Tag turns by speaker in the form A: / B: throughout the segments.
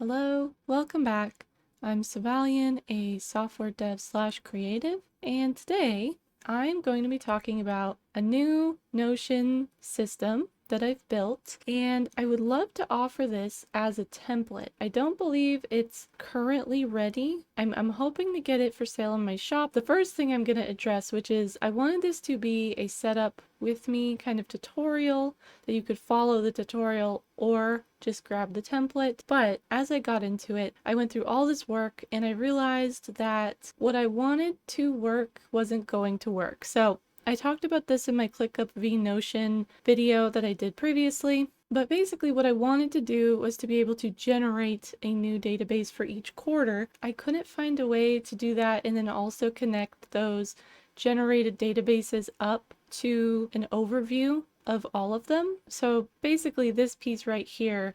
A: Hello, welcome back. I'm Savalian, a software dev slash creative, and today I'm going to be talking about a new Notion system that I've built, and I would love to offer this as a template. I don't believe it's currently ready. I'm hoping to get it for sale in my shop. The first thing I'm going to address, which is I wanted this to be a setup with me kind of tutorial that you could follow the tutorial or just grab the template. But as I got into it, I went through all this work and I realized that what I wanted to work wasn't going to work. So I talked about this in my ClickUp v Notion video that I did previously, but basically what I wanted to do was to be able to generate a new database for each quarter. I couldn't find a way to do that and then also connect those generated databases up to an overview of all of them. So basically this piece right here,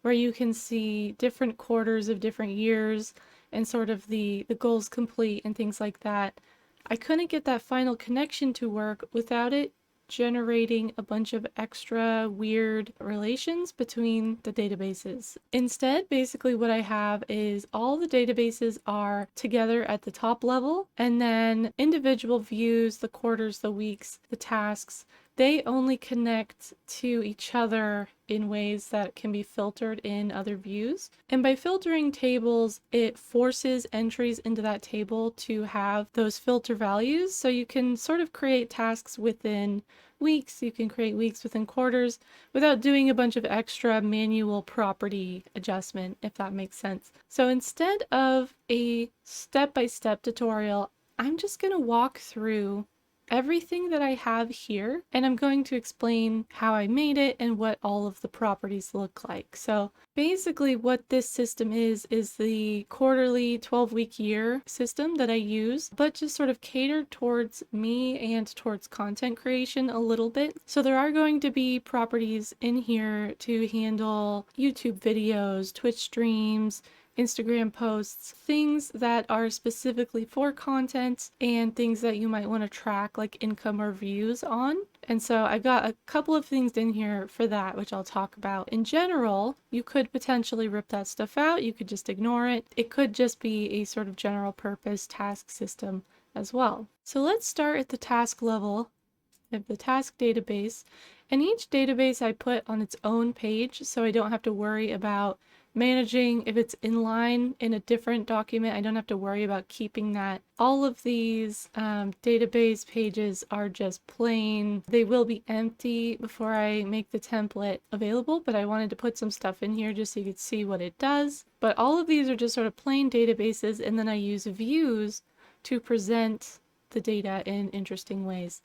A: where you can see different quarters of different years and sort of the goals complete and things like that, I couldn't get that final connection to work without it generating a bunch of extra weird relations between the databases. Instead, basically what I have is all the databases are together at the top level, and then individual views, the quarters, the weeks, the tasks, they only connect to each other in ways that can be filtered in other views. And by filtering tables, it forces entries into that table to have those filter values. So you can sort of create tasks within weeks, you can create weeks within quarters without doing a bunch of extra manual property adjustment, if that makes sense. So instead of a step-by-step tutorial, I'm just going to walk through everything that I have here, and I'm going to explain how I made it and what all of the properties look like. So basically what this system is the quarterly 12-week year system that I use, but just sort of catered towards me and towards content creation a little bit. So there are going to be properties in here to handle YouTube videos, Twitch streams, Instagram posts, things that are specifically for content and things that you might want to track like income or views on. And so I've got a couple of things in here for that, which I'll talk about. In general, you could potentially rip that stuff out. You could just ignore it. It could just be a sort of general purpose task system as well. So let's start at the task level of the task database. And each database I put on its own page, so I don't have to worry about managing if it's in line in a different document. I don't have to worry about keeping that. All of these database pages are just plain. They will be empty before I make the template available, but I wanted to put some stuff in here just so you could see what it does. But all of these are just sort of plain databases, and then I use views to present the data in interesting ways.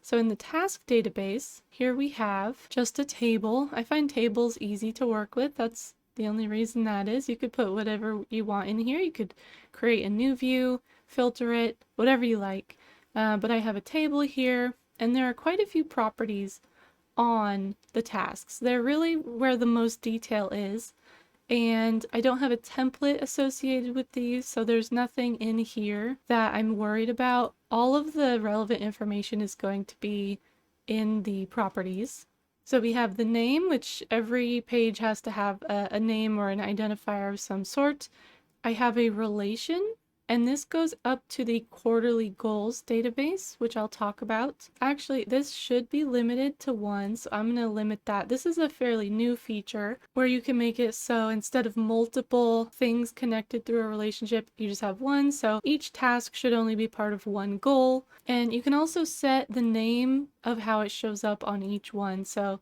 A: So in the task database, here we have just a table. I find tables easy to work with. That's the only reason that is. You could put whatever you want in here. You could create a new view, filter it, whatever you like. But I have a table here, and there are quite a few properties on the tasks. They're really where the most detail is. And I don't have a template associated with these, so there's nothing in here that I'm worried about. All of the relevant information is going to be in the properties. So we have the name, which every page has to have a name or an identifier of some sort. I have a relation, and this goes up to the quarterly goals database, which I'll talk about. Actually, this should be limited to one, so I'm going to limit that. This is a fairly new feature where you can make it so instead of multiple things connected through a relationship, you just have one. So each task should only be part of one goal. And you can also set the name of how it shows up on each one. So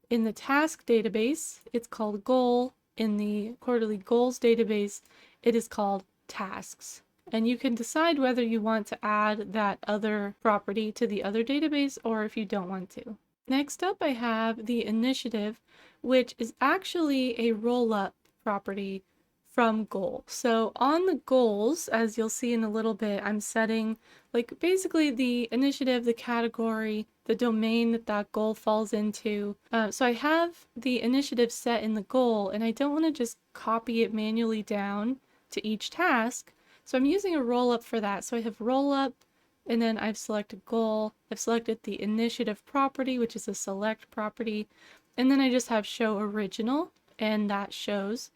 A: in the task database, it's called goal. In the quarterly goals database, it is called tasks. And you can decide whether you want to add that other property to the other database or if you don't want to. Next up, I have the initiative, which is actually a roll-up property from goal. So on the goals, as you'll see in a little bit, I'm setting like basically the initiative, the category, the domain that that goal falls into. So I have the initiative set in the goal, and I don't want to just copy it manually down to each task. So I'm using a roll up for that. So I have roll up, and then I've selected goal. I've selected the initiative property, which is a select property. And then I just have show original, and that shows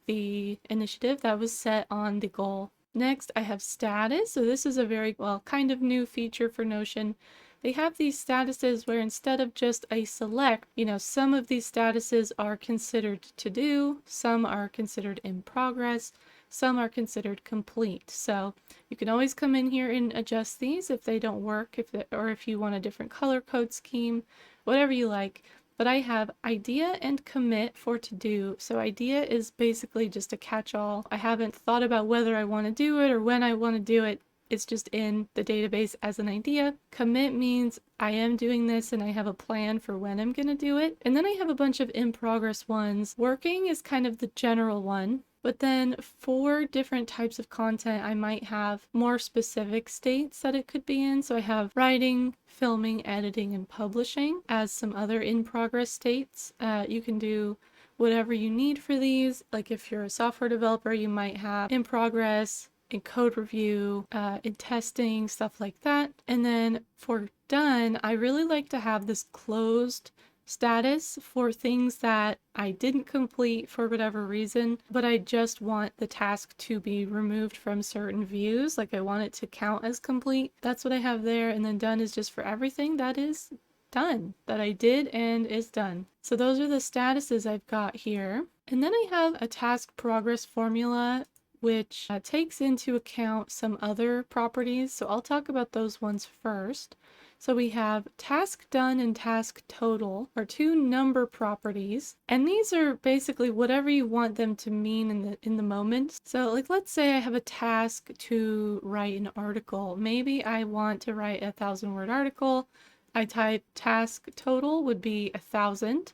A: the initiative that was set on the goal. Next, I have status. So this is a very, well, kind of new feature for Notion. They have these statuses where instead of just a select, some of these statuses are considered to do, some are considered in progress, some are considered complete. So you can always come in here and adjust these if they don't work, or if you want a different color code scheme, whatever you like. But I have idea and commit for to do. So idea is basically just a catch-all. I haven't thought about whether I want to do it or when I want to do it. It's just in the database as an idea. Commit means I am doing this and I have a plan for when I'm going to do it. And then I have a bunch of in progress ones. Working is kind of the general one. But then for different types of content, I might have more specific states that it could be in. So I have writing, filming, editing, and publishing as some other in progress states. You can do whatever you need for these. Like if you're a software developer, you might have in progress, in code review, in testing, stuff like that. And then for done, I really like to have this closed status for things that I didn't complete for whatever reason, but I just want the task to be removed from certain views. Like I want it to count as complete. That's what I have there. And then done is just for everything that is done, that I did and is done. So those are the statuses I've got here. And then I have a task progress formula which takes into account some other properties. So I'll talk about those ones first. So we have task done and task total are two number properties, and these are basically whatever you want them to mean in the moment. So like let's say I have a task to write an article. Maybe I want to write 1,000-word article. I type task total would be 1,000,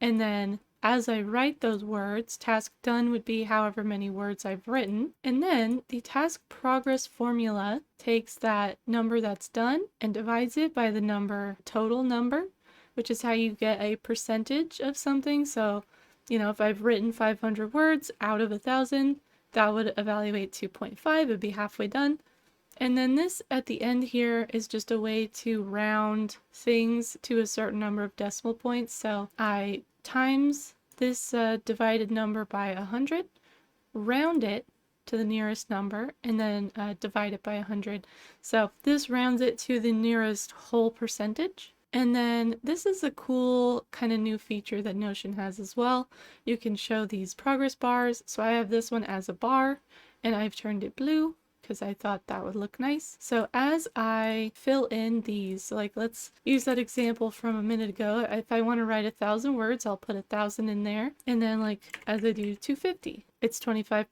A: and then as I write those words, task done would be however many words I've written. And then the task progress formula takes that number that's done and divides it by the number total number, which is how you get a percentage of something. So, if I've written 500 words out of 1,000, that would evaluate 2.5. It would be halfway done. And then this at the end here is just a way to round things to a certain number of decimal points. So I times this divided number by 100, round it to the nearest number, and then divide it by 100. So this rounds it to the nearest whole percentage. And then this is a cool kind of new feature that Notion has as well. You can show these progress bars. So I have this one as a bar, and I've turned it blue because I thought that would look nice. So as I fill in these, so like let's use that example from a minute ago. If I want to write 1,000 words, I'll put 1,000 in there. And then like as I do 250, it's 25%.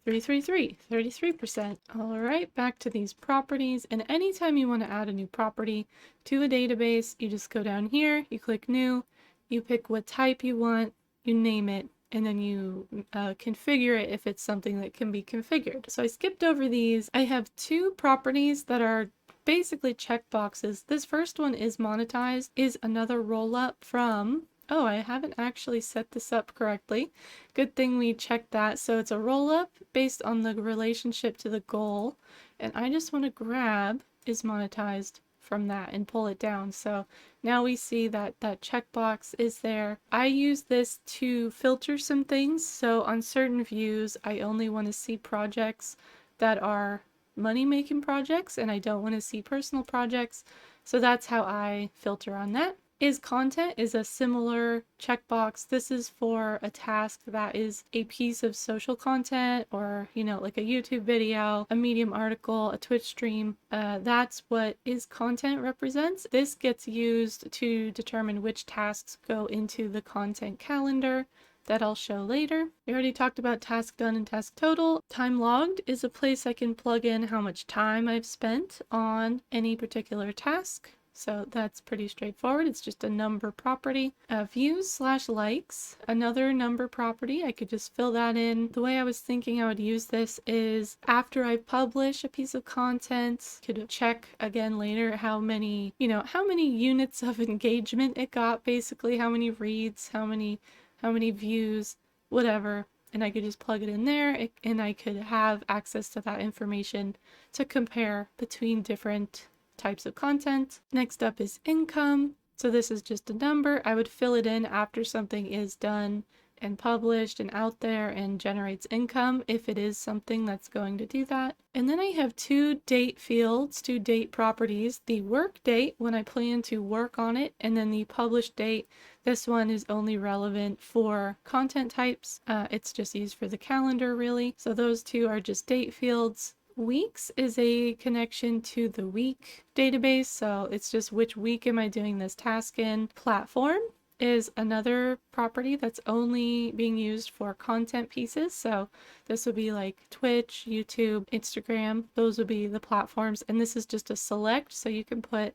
A: 333, 33%. All right, back to these properties. And anytime you want to add a new property to a database, you just go down here, you click new, you pick what type you want, you name it, and then you configure it if it's something that can be configured. So I skipped over these. I have two properties that are basically checkboxes. This first one is monetized, is another roll-up from, oh, I haven't actually set this up correctly. Good thing we checked that. So it's a roll-up based on the relationship to the goal. And I just want to grab is monetized from that and pull it down. So now we see that that checkbox is there. I use this to filter some things. So on certain views, I only want to see projects that are money-making projects, and I don't want to see personal projects. So that's how I filter on that. Is content is a similar checkbox. This is for a task that is a piece of social content, or like a YouTube video, a Medium article, a Twitch stream. That's what is content represents. This gets used to determine which tasks go into the content calendar that I'll show later. We already talked about task done and task total. Time logged is a place I can plug in how much time I've spent on any particular task. So that's pretty straightforward. It's just a number property. Views/likes, another number property. I could just fill that in. The way I was thinking I would use this is after I publish a piece of content, could check again later how many units of engagement it got, basically how many reads, how many views, whatever. And I could just plug it in there, and I could have access to that information to compare between different types of content. Next up is income. So this is just a number. I would fill it in after something is done and published and out there and generates income if it is something that's going to do that. And then I have two date fields, two date properties, the work date when I plan to work on it, and then the published date. This one is only relevant for content types. It's just used for the calendar really. So those two are just date fields. Weeks is a connection to the week database, so it's just which week am I doing this task in. Platform is another property that's only being used for content pieces, so this would be like Twitch, YouTube, Instagram. Those would be the platforms, and this is just a select, so you can put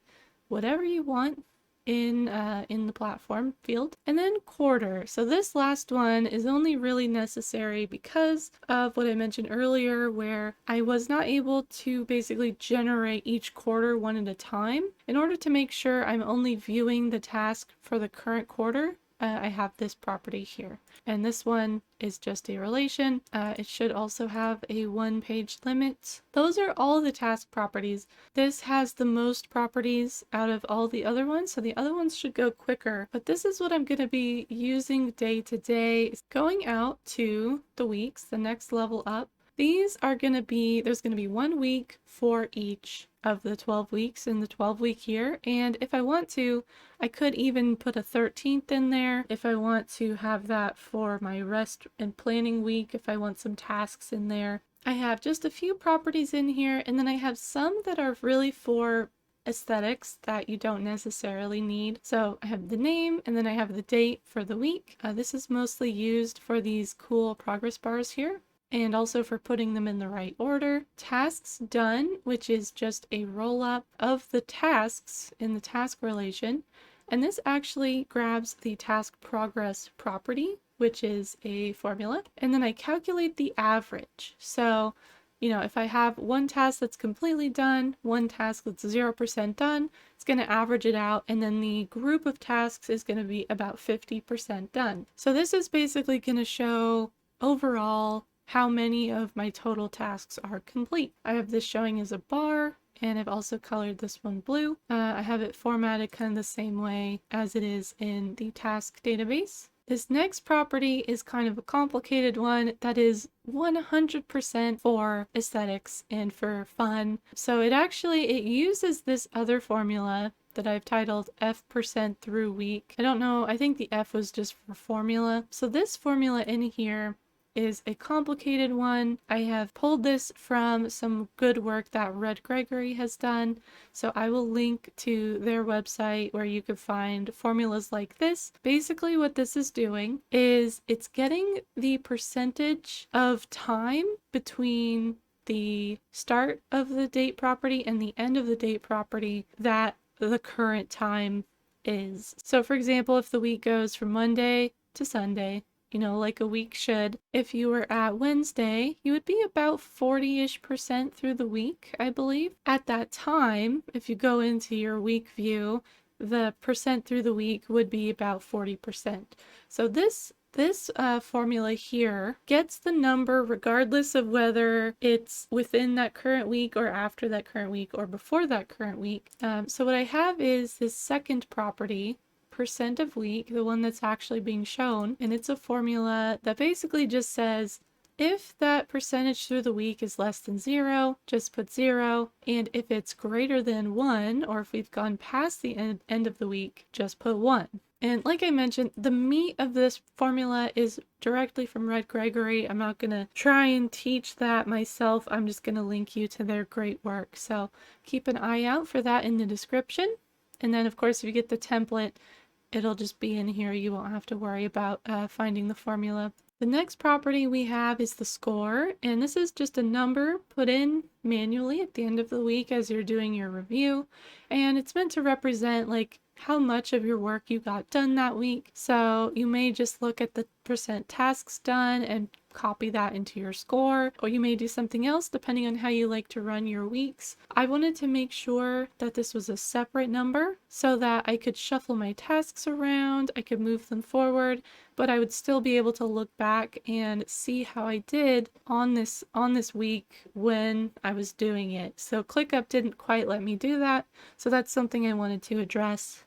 A: whatever you want in the platform field. And then quarter. So this last one is only really necessary because of what I mentioned earlier, where I was not able to basically generate each quarter one at a time. In order to make sure I'm only viewing the task for the current quarter, I have this property here. And this one is just a relation. It should also have a one-page limit. Those are all the task properties. This has the most properties out of all the other ones, so the other ones should go quicker. But this is what I'm going to be using day to day. Going out to the weeks, the next level up. These are going to be, there's going to be 1 week for each of the 12 weeks in the 12-week year. And if I want to, I could even put a 13th in there if I want to have that for my rest and planning week, if I want some tasks in there. I have just a few properties in here, and then I have some that are really for aesthetics that you don't necessarily need. So I have the name, and then I have the date for the week. This is mostly used for these cool progress bars here, and also for putting them in the right order. Tasks done, which is just a roll-up of the tasks in the task relation. And this actually grabs the task progress property, which is a formula. And then I calculate the average. So, you know, if I have one task that's completely done, one task that's 0% done, it's going to average it out. And then the group of tasks is going to be about 50% done. So this is basically going to show overall how many of my total tasks are complete. I have this showing as a bar, and I've also colored this one blue. I have it formatted kind of the same way as it is in the task database. This next property is kind of a complicated one that is 100% for aesthetics and for fun. So it uses this other formula that I've titled F% through week. I don't know, I think the F was just for formula. So this formula in here is a complicated one. I have pulled this from some good work that Red Gregory has done, so I will link to their website where you can find formulas like this. Basically what this is doing is it's getting the percentage of time between the start of the date property and the end of the date property that the current time is. So for example, if the week goes from Monday to Sunday, you know, like a week should. If you were at Wednesday, you would be about 40-ish% through the week, I believe. At that time, if you go into your week view, the percent through the week would be about 40%. So this formula here gets the number regardless of whether it's within that current week or after that current week or before that current week. So what I have is this second property, percent of week, the one that's actually being shown, and it's a formula that basically just says if that percentage through the week is less than 0, just put 0, and if it's greater than 1, or if we've gone past the end of the week, just put 1. And like I mentioned, the meat of this formula is directly from Red Gregory. I'm not going to try and teach that myself. I'm just going to link you to their great work. So keep an eye out for that in the description. And then of course, if you get the template, it'll just be in here. You won't have to worry about finding the formula. The next property we have is the score, and this is just a number put in manually at the end of the week as you're doing your review, and it's meant to represent like how much of your work you got done that week. So you may just look at the percent tasks done and copy that into your score, or you may do something else depending on how you like to run your weeks. I wanted to make sure that this was a separate number so that I could shuffle my tasks around, I could move them forward, but I would still be able to look back and see how I did on this week when I was doing it. So ClickUp didn't quite let me do that, so that's something I wanted to address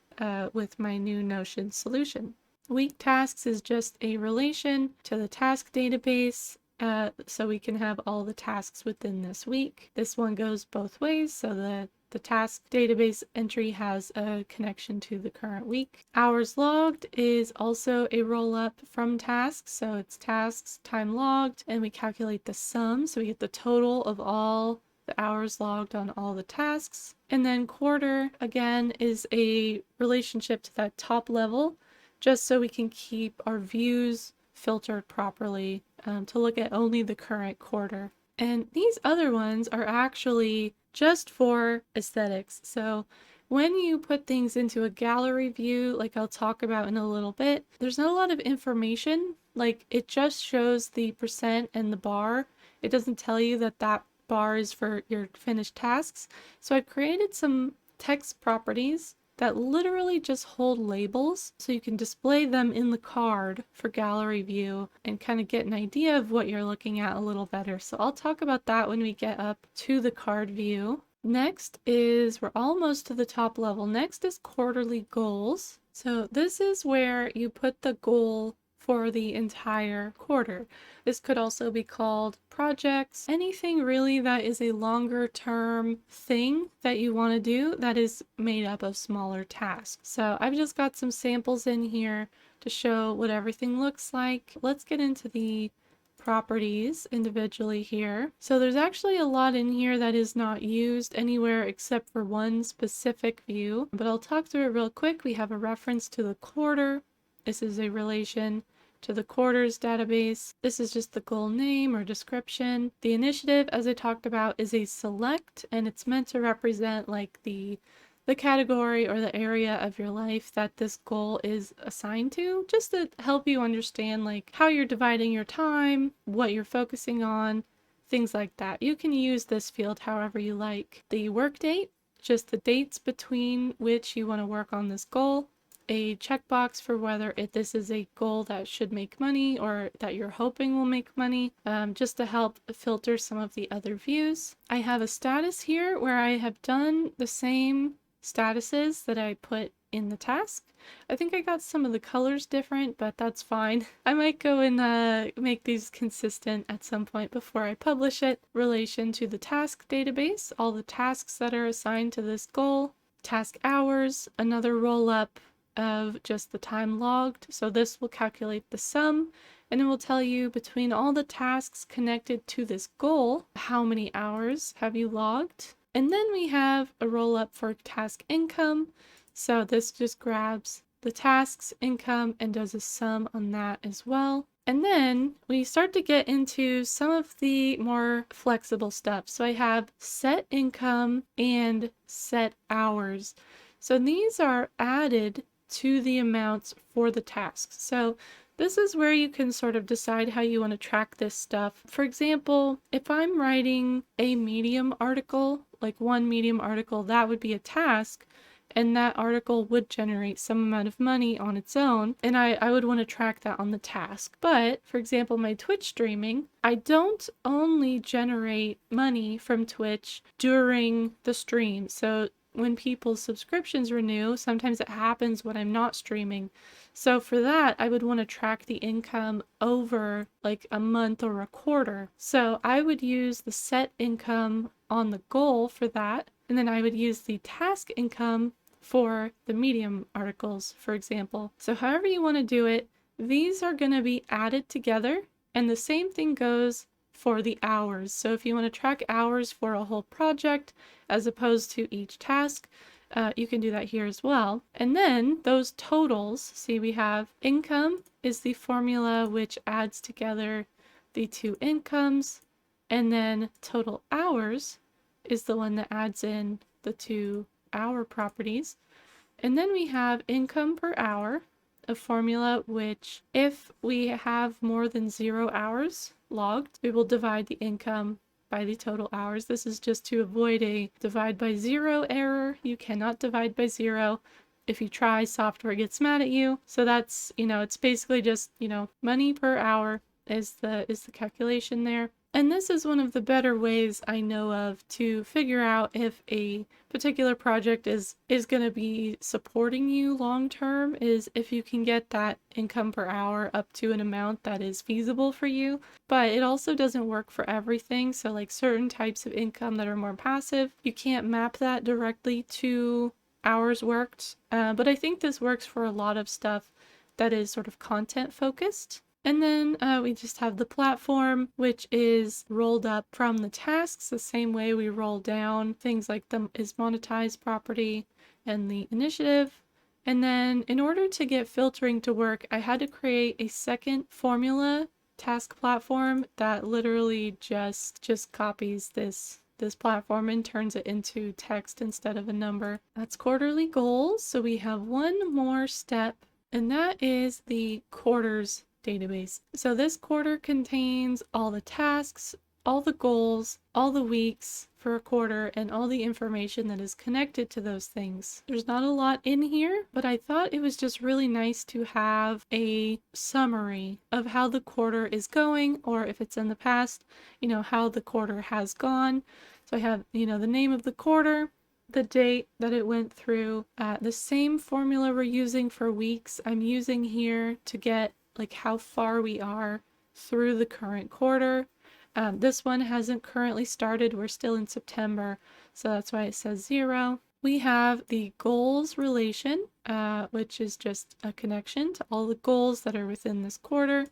A: with my new Notion solution. Week tasks is just a relation to the task database. So we can have all the tasks within this week. This one goes both ways, so the task database entry has a connection to the current week. Hours logged is also a roll up from tasks, so it's tasks time logged, and we calculate the sum, so we get the total of all the hours logged on all the tasks. And then quarter, again, is a relationship to that top level, just so we can keep our views filtered properly to look at only the current quarter. And these other ones are actually just for aesthetics. So when you put things into a gallery view, like I'll talk about in a little bit, there's not a lot of information. Like it just shows the percent and the bar. It doesn't tell you that that bar is for your finished tasks. So I've created some text properties that literally just hold labels so you can display them in the card for gallery view and kind of get an idea of what you're looking at a little better. So I'll talk about that when we get up to the card view. Next is, we're almost to the top level. Next is quarterly goals. So this is where you put the goal for the entire quarter. This could also be called projects, anything really that is a longer term thing that you want to do that is made up of smaller tasks. So I've just got some samples in here to show what everything looks like. Let's get into the properties individually here. So there's actually a lot in here that is not used anywhere except for one specific view, but I'll talk through it real quick. We have a reference to the quarter. This is a relation to the quarters database. This is just the goal name or description. The initiative, as I talked about, is a select, and it's meant to represent like the category or the area of your life that this goal is assigned to, just to help you understand like how you're dividing your time, what you're focusing on, things like that. You can use this field however you like. The work date, just the dates between which you want to work on this goal. A checkbox for whether this is a goal that should make money or that you're hoping will make money, just to help filter some of the other views. I have a status here where I have done the same statuses that I put in the task. I think I got some of the colors different, but that's fine. I might go and make these consistent at some point before I publish it. Relation to the task database, all the tasks that are assigned to this goal. Task hours, another roll up of just the time logged. So this will calculate the sum, and it will tell you between all the tasks connected to this goal, how many hours have you logged. And then we have a roll up for task income. So this just grabs the task's income and does a sum on that as well. And then we start to get into some of the more flexible stuff. So I have set income and set hours. So these are added to the amounts for the tasks. So this is where you can sort of decide how you want to track this stuff. For example, if I'm writing a Medium article, like one Medium article, that would be a task, and that article would generate some amount of money on its own, and I would want to track that on the task. But for example, my Twitch streaming, I don't only generate money from Twitch during the stream. So when people's subscriptions renew, sometimes it happens when I'm not streaming. So for that, I would want to track the income over like a month or a quarter. So I would use the set income on the goal for that, and then I would use the task income for the Medium articles, for example. So however you want to do it, these are going to be added together, and the same thing goes for the hours. So if you want to track hours for a whole project as opposed to each task, you can do that here as well. And then those totals, see we have income is the formula which adds together the two incomes, and then total hours is the one that adds in the two hour properties. And then we have income per hour, a formula which if we have more than 0 hours logged, we will divide the income by the total hours. This is just to avoid a divide by 0 error. You cannot divide by 0. If you try, software gets mad at you. So that's, it's basically just, money per hour is the calculation there. And this is one of the better ways I know of to figure out if a particular project is going to be supporting you long term, is if you can get that income per hour up to an amount that is feasible for you. But it also doesn't work for everything. So like certain types of income that are more passive, you can't map that directly to hours worked. But I think this works for a lot of stuff that is sort of content focused. And then we just have the platform, which is rolled up from the tasks the same way we roll down things like the is monetized property and the initiative. And then in order to get filtering to work, I had to create a second formula task platform that literally just copies this platform and turns it into text instead of a number. That's quarterly goals. So we have one more step, and that is the quarters database. So this quarter contains all the tasks, all the goals, all the weeks for a quarter, and all the information that is connected to those things. There's not a lot in here, but I thought it was just really nice to have a summary of how the quarter is going, or if it's in the past, how the quarter has gone. So I have, the name of the quarter, the date that it went through, the same formula we're using for weeks, I'm using here to get like how far we are through the current quarter. This one hasn't currently started. We're still in September, so that's why it says 0. We have the goals relation, which is just a connection to all the goals that are within this quarter.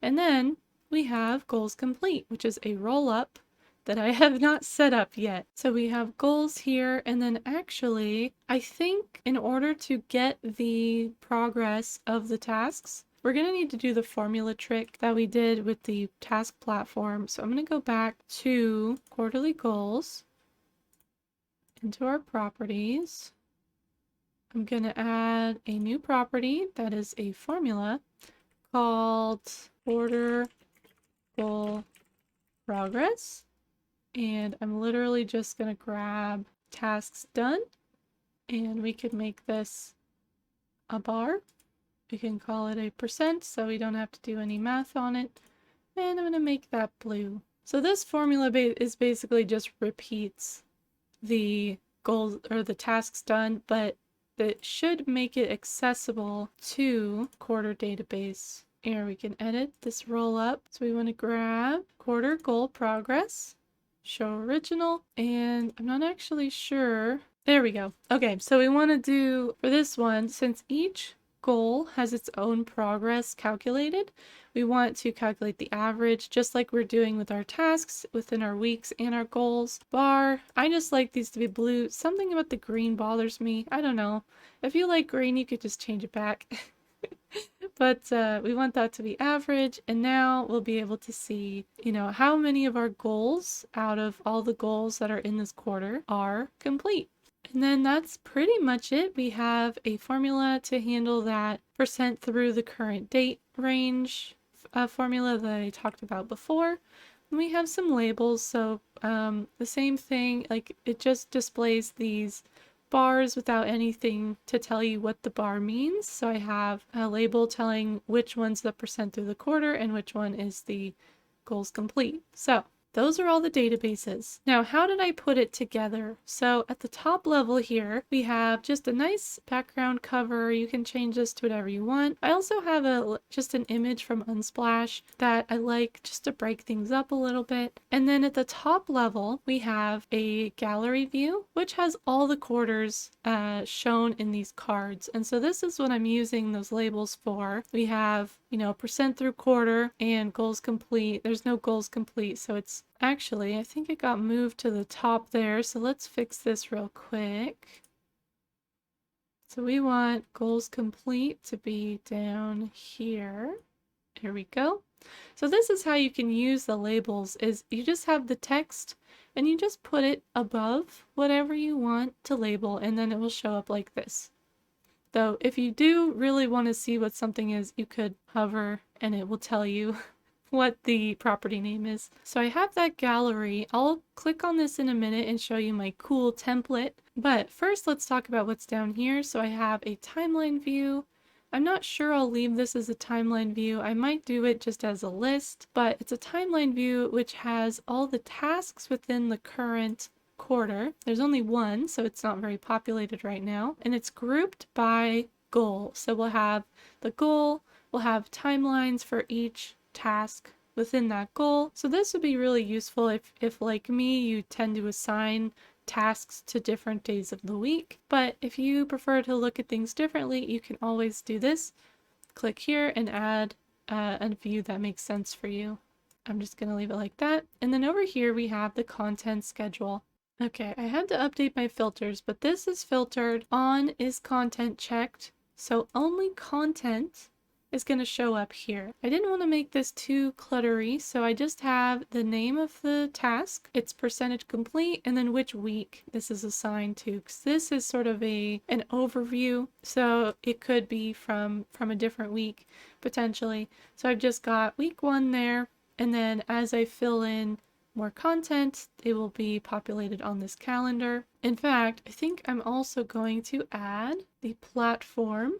A: And then we have goals complete, which is a roll up that I have not set up yet. So we have goals here, and then actually, I think in order to get the progress of the tasks, we're going to need to do the formula trick that we did with the task platform. So I'm going to go back to quarterly goals, into our properties. I'm going to add a new property that is a formula called quarter goal progress. And I'm literally just going to grab tasks done, and we could make this a bar. We can call it a percent so we don't have to do any math on it. And I'm going to make that blue. So this formula is basically just repeats the goals or the tasks done, but it should make it accessible to quarter database. Here we can edit this roll up. So we want to grab quarter goal progress, show original, and I'm not actually sure. There we go. Okay, so we want to do for this one, since each goal has its own progress calculated, we want to calculate the average just like we're doing with our tasks within our weeks and our goals. Bar, I just like these to be blue. Something about the green bothers me. I don't know. If you like green, you could just change it back. But we want that to be average, and now we'll be able to see, how many of our goals out of all the goals that are in this quarter are complete. And then that's pretty much it. We have a formula to handle that percent through the current date range formula that I talked about before. And we have some labels, so the same thing, like it just displays these bars without anything to tell you what the bar means. So I have a label telling which one's the percent through the quarter and which one is the goals complete. So those are all the databases. Now, how did I put it together? So at the top level here, we have just a nice background cover. You can change this to whatever you want. I also have just an image from Unsplash that I like just to break things up a little bit. And then at the top level, we have a gallery view, which has all the quarters shown in these cards. And so this is what I'm using those labels for. We have, percent through quarter and goals complete. There's no goals complete, so it's actually, I think it got moved to the top there, so let's fix this real quick. So we want goals complete to be down here. Here we go. So this is how you can use the labels, is you just have the text and you just put it above whatever you want to label, and then it will show up like this. Though if you do really want to see what something is, you could hover and it will tell you what the property name is. So I have that gallery. I'll click on this in a minute and show you my cool template. But first, let's talk about what's down here. So I have a timeline view, I'm not sure I'll leave this as a timeline view. I might do it just as a list, but it's a timeline view which has all the tasks within the current quarter. There's only one, so it's not very populated right now, and it's grouped by goal. So we'll have the goal, we'll have timelines for each task within that goal. So this would be really useful if like me, you tend to assign tasks to different days of the week. But if you prefer to look at things differently, you can always do this. Click here and add a view that makes sense for you. I'm just going to leave it like that. And then over here we have the content schedule. Okay, I had to update my filters, but this is filtered on is content checked. So only content is going to show up here. I didn't want to make this too cluttery, so I just have the name of the task, its percentage complete, and then which week this is assigned to, because this is sort of an overview, so it could be from a different week potentially. So I've just got week 1 there, and then as I fill in more content, it will be populated on this calendar. In fact, I think I'm also going to add the platform.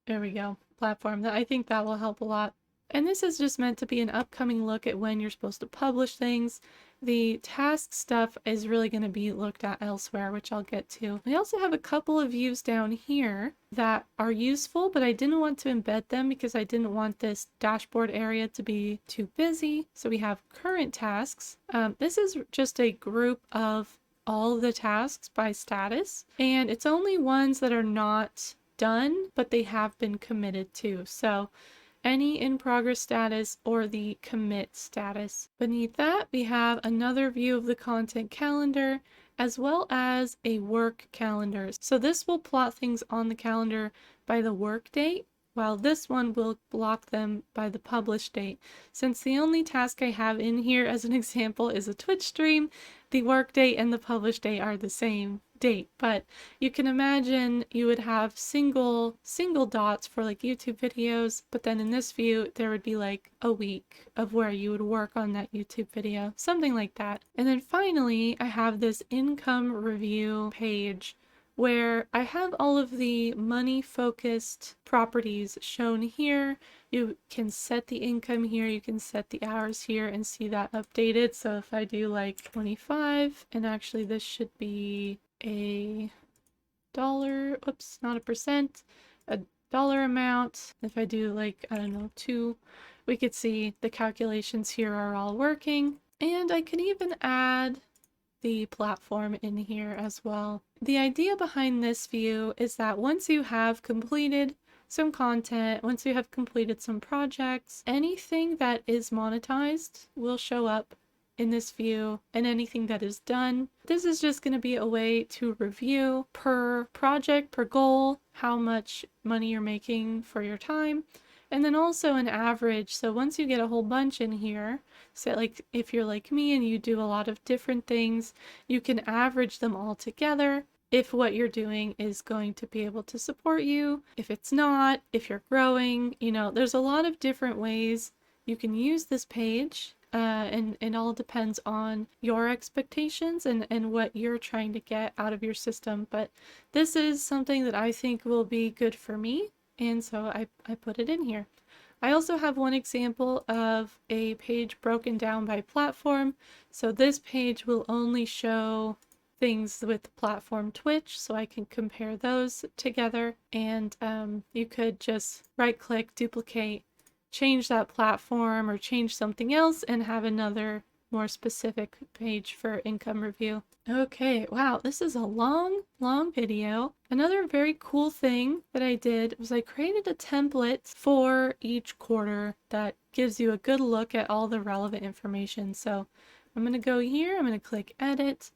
A: There we go. Platform. I think that will help a lot. And this is just meant to be an upcoming look at when you're supposed to publish things. The task stuff is really going to be looked at elsewhere, which I'll get to. I also have a couple of views down here that are useful, but I didn't want to embed them because I didn't want this dashboard area to be too busy. So we have current tasks. This is just a group of all the tasks by status, and it's only ones that are not done, but they have been committed to. So any in progress status or the commit status. Beneath that, we have another view of the content calendar as well as a work calendar. So this will plot things on the calendar by the work date, while this one will block them by the publish date. Since the only task I have in here as an example is a Twitch stream, the work date and the publish date are the same date, but you can imagine you would have single dots for like YouTube videos, but then in this view there would be like a week of where you would work on that YouTube video, something like that. And then finally I have this income review page where I have all of the money focused properties shown here. You can set the income here, you can set the hours here and see that updated. So if I do like 25, and actually this should be a dollar, oops, not a percent, a dollar amount. If I do like, I don't know, 2, we could see the calculations here are all working. And I can even add the platform in here as well. The idea behind this view is that once you have completed some content, once you have completed some projects, anything that is monetized will show up in this view, and anything that is done. This is just going to be a way to review per project, per goal, how much money you're making for your time, and then also an average. So once you get a whole bunch in here, so like if you're like me and you do a lot of different things, you can average them all together if what you're doing is going to be able to support you. If it's not, if you're growing, you know, there's a lot of different ways you can use this page. And it all depends on your expectations and what you're trying to get out of your system. But this is something that I think will be good for me, and so I put it in here. I also have one example of a page broken down by platform. So this page will only show things with the platform Twitch, so I can compare those together. And you could just right click, duplicate, change that platform or change something else and have another more specific page for income review. Okay, wow, this is a long video. Another very cool thing that I did was I created a template for each quarter that gives you a good look at all the relevant information. So I'm going to go here, I'm going to click edit.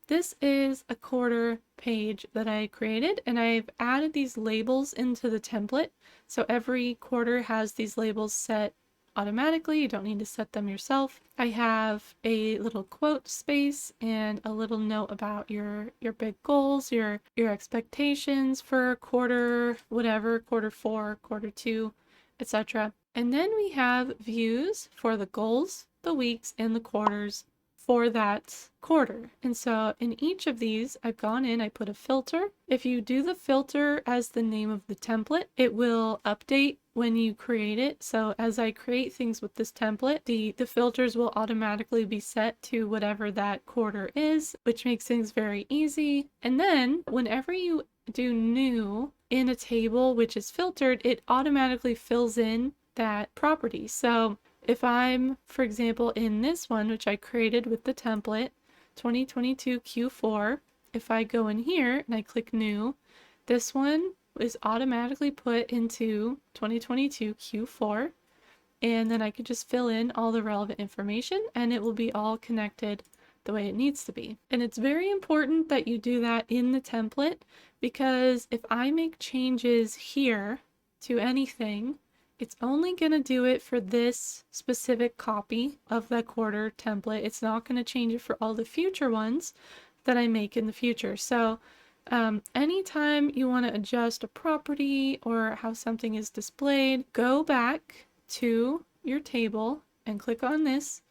A: This is a quarter page that I created, and I've added these labels into the template. So every quarter has these labels set automatically. You don't need to set them yourself. I have a little quote space and a little note about your big goals, your expectations for quarter, whatever, quarter 4, quarter 2, etc. And then we have views for the goals, the weeks, and the quarters for that quarter. And so in each of these, I've gone in, I put a filter. If you do the filter as the name of the template, it will update when you create it. So as I create things with this template, the filters will automatically be set to whatever that quarter is, which makes things very easy. And then whenever you do new in a table which is filtered, it automatically fills in that property. So if I'm, for example, in this one, which I created with the template, 2022 Q4, if I go in here and I click new, this one is automatically put into 2022 Q4, and then I could just fill in all the relevant information and it will be all connected the way it needs to be. And it's very important that you do that in the template, because if I make changes here to anything, it's only going to do it for this specific copy of the quarter template. It's not going to change it for all the future ones that I make in the future. So anytime you want to adjust a property or how something is displayed, go back to your table and click on this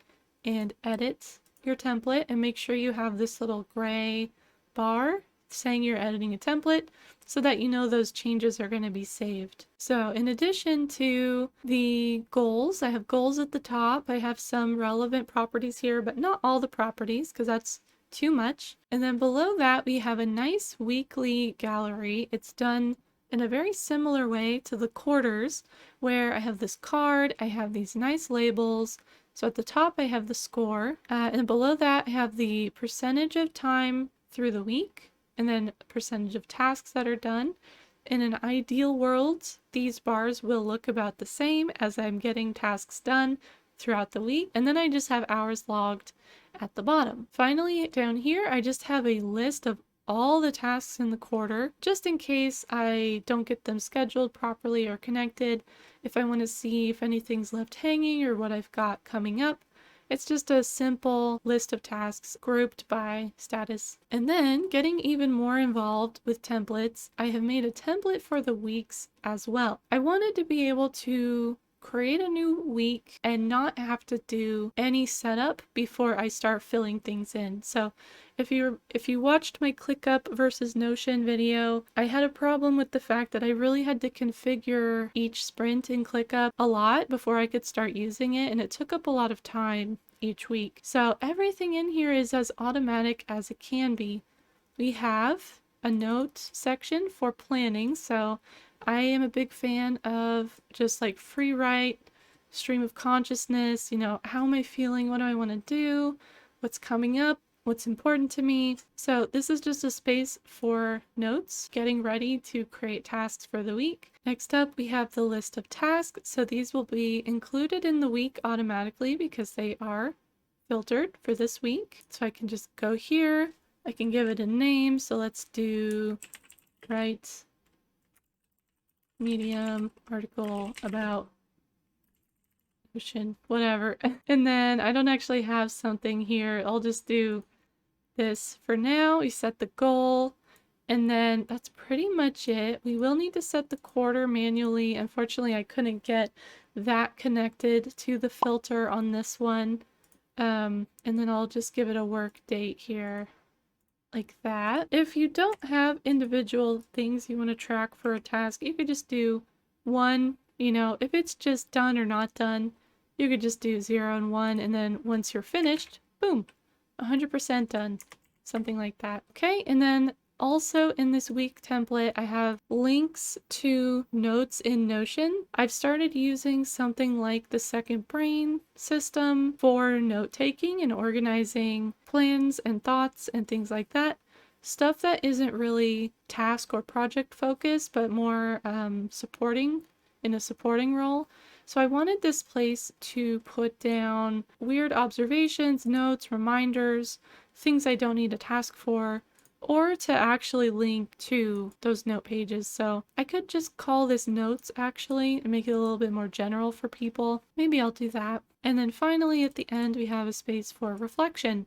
A: and edit your template, and make sure you have this little gray bar saying you're editing a template so that you know those changes are going to be saved. So in addition to the goals, I have goals at the top. I have some relevant properties here, but not all the properties because that's too much. And then below that, we have a nice weekly gallery. It's done in a very similar way to the quarters, where I have this card, I have these nice labels. So at the top, I have the score, and below that, I have the percentage of time through the week, and then percentage of tasks that are done. In an ideal world, these bars will look about the same as I'm getting tasks done throughout the week, and then I just have hours logged at the bottom. Finally, down here, I just have a list of all the tasks in the quarter, just in case I don't get them scheduled properly or connected. If I want to see if anything's left hanging or what I've got coming up, it's just a simple list of tasks grouped by status. And then, getting even more involved with templates, I have made a template for the weeks as well. I wanted to be able to create a new week and not have to do any setup before I start filling things in. So if you watched my ClickUp versus Notion video, I had a problem with the fact that I really had to configure each sprint in ClickUp a lot before I could start using it, and it took up a lot of time each week. So everything in here is as automatic as it can be. We have a note section for planning, so I am a big fan of just like free write, stream of consciousness, how am I feeling? What do I want to do? What's coming up? What's important to me? So this is just a space for notes, getting ready to create tasks for the week. Next up, we have the list of tasks. So these will be included in the week automatically because they are filtered for this week. So I can just go here. I can give it a name. So let's do write Medium article about ocean, whatever. And then I don't actually have something here. I'll just do this for now. We set the goal, and then that's pretty much it. We will need to set the quarter manually. Unfortunately, I couldn't get that connected to the filter on this one. And then I'll just give it a work date here. Like that. If you don't have individual things you want to track for a task, you could just do one, if it's just done or not done, you could just do 0 and 1, and then once you're finished, boom, 100% done. Something like that. Okay, and then also in this week template, I have links to notes in Notion. I've started using something like the Second Brain system for note-taking and organizing plans and thoughts and things like that. Stuff that isn't really task or project focused, but more supporting, in a supporting role. So I wanted this place to put down weird observations, notes, reminders, things I don't need a task for, or to actually link to those note pages. So I could just call this notes actually and make it a little bit more general for people. Maybe I'll do that. And then finally at the end, we have a space for reflection.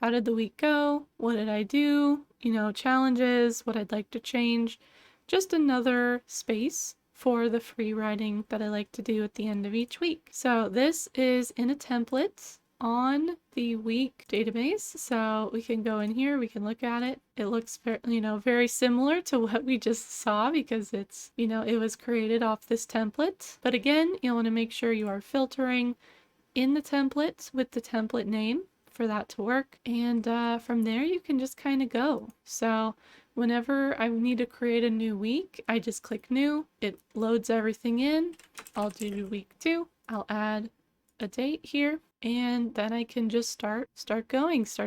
A: How did the week go? What did I do? Challenges, what I'd like to change. Just another space for the free writing that I like to do at the end of each week. So this is in a template. on the week database. So we can go in here, we can look at it. It looks very, very similar to what we just saw because it's, it was created off this template. But again, you'll want to make sure you are filtering in the template with the template name for that to work. And from there, you can just kind of go. So whenever I need to create a new week, I just click new. It loads everything in. I'll do week 2. I'll add a date here, and then I can just start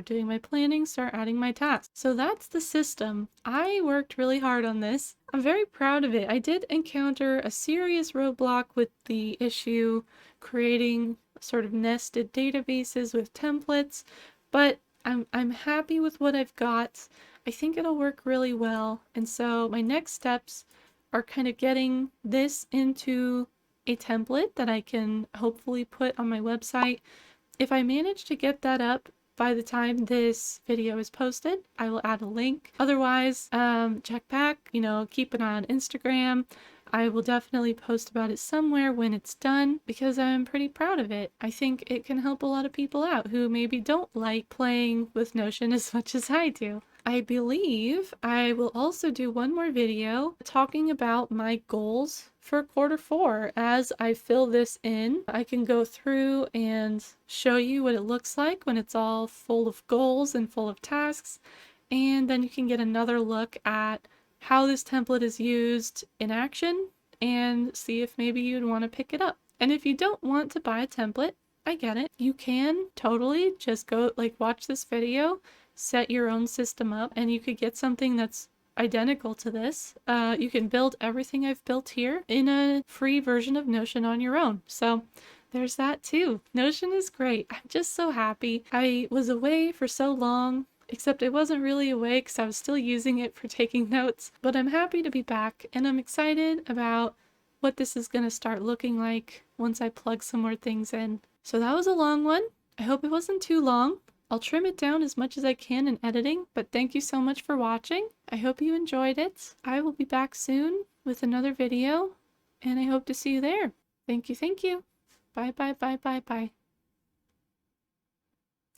A: doing my planning, start adding my tasks. So that's the system. I worked really hard on this. I'm very proud of it. I did encounter a serious roadblock with the issue creating sort of nested databases with templates, but I'm happy with what I've got. I think it'll work really well. And so my next steps are kind of getting this into a template that I can hopefully put on my website. If I manage to get that up by the time this video is posted, I will add a link. Otherwise, check back, keep an eye on Instagram. I will definitely post about it somewhere when it's done because I'm pretty proud of it. I think it can help a lot of people out who maybe don't like playing with Notion as much as I do. I believe I will also do one more video talking about my goals for Q4. As I fill this in, I can go through and show you what it looks like when it's all full of goals and full of tasks. And then you can get another look at how this template is used in action and see if maybe you'd want to pick it up. And if you don't want to buy a template, I get it. You can totally just go watch this video, set your own system up, and you could get something that's identical to this. You can build everything I've built here in a free version of Notion on your own. So there's that too. Notion is great. I'm just so happy. I was away for so long, except it wasn't really away because I was still using it for taking notes. But I'm happy to be back, and I'm excited about what this is going to start looking like once I plug some more things in. So that was a long one. I hope it wasn't too long. I'll trim it down as much as I can in editing, but thank you so much for watching. I hope you enjoyed it. I will be back soon with another video, and I hope to see you there. Thank you, thank you. Bye, bye, bye, bye, bye.